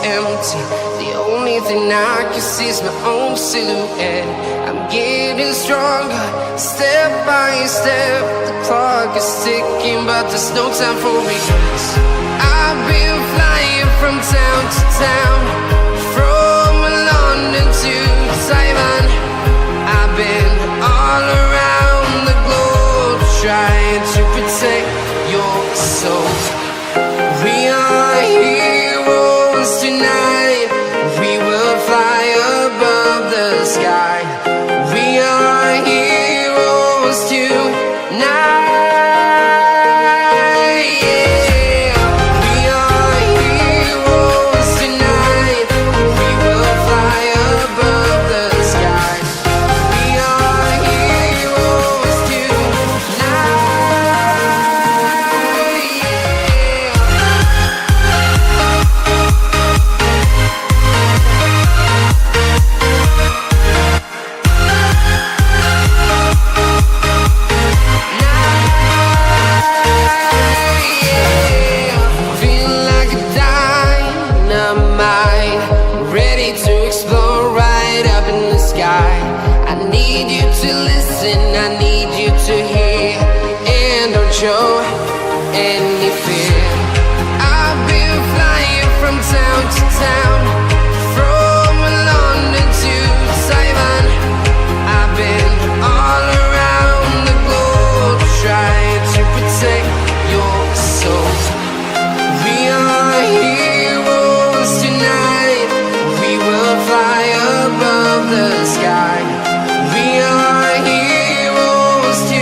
empty. The only thing I can see is my own silhouette. I'm getting stronger, step by step. The clock is ticking, but there's no time for regrets. I've been flying from town to town, from London to Taiwan. I've been all around the globe, trying to protect your soul. We are heroes tonight. We will fly above the sky. We are heroes tonight. Show any fear. I've been flying from town to town, from London to Taiwan. I've been all around the globe, trying to protect your soul. We are heroes tonight. We will fly above the sky. We are heroes tonight.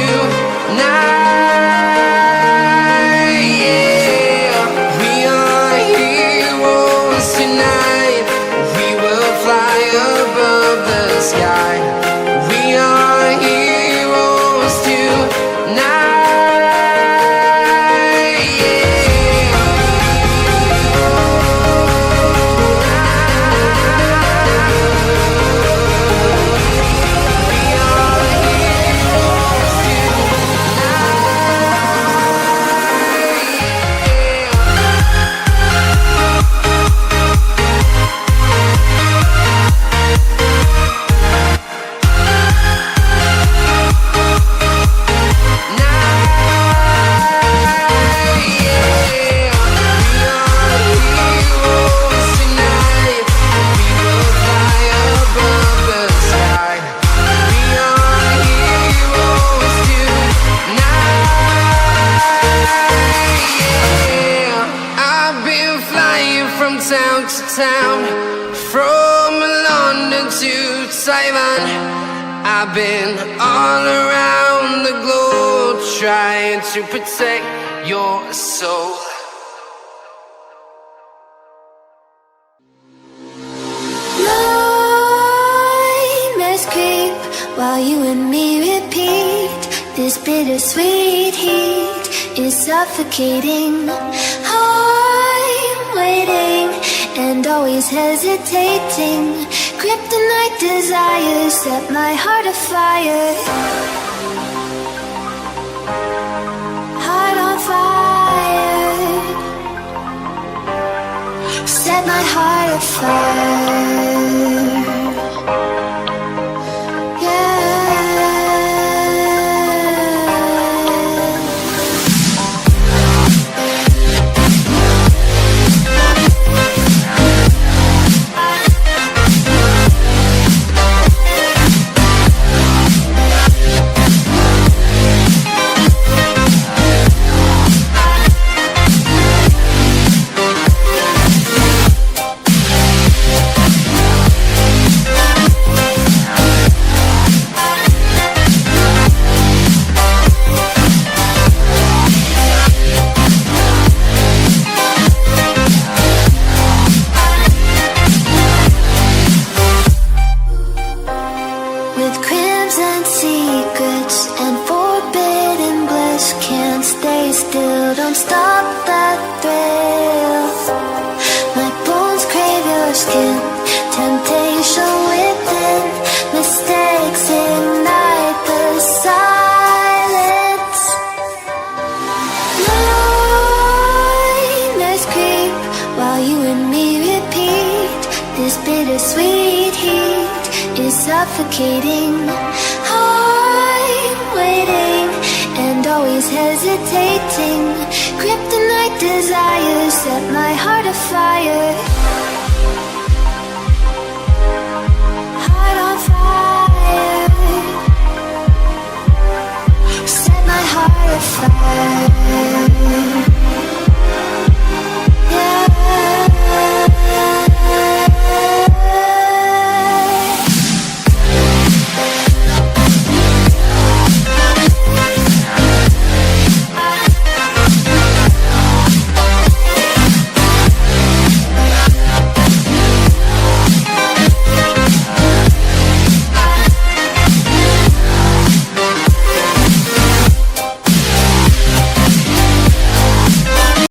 Town to town, from London to Taiwan. I've been all around the globe, trying to protect your soul. Nightmares creep while you and me repeat. This bittersweet heat is suffocating. I'm waiting and always hesitating. Kryptonite desires set my heart afire. Heart on fire. Set my heart afire. you and me repeat. suffocating. I'm waiting and always hesitating. Kryptonite desires set my heart afire. Heart on fire. Set my heart afire.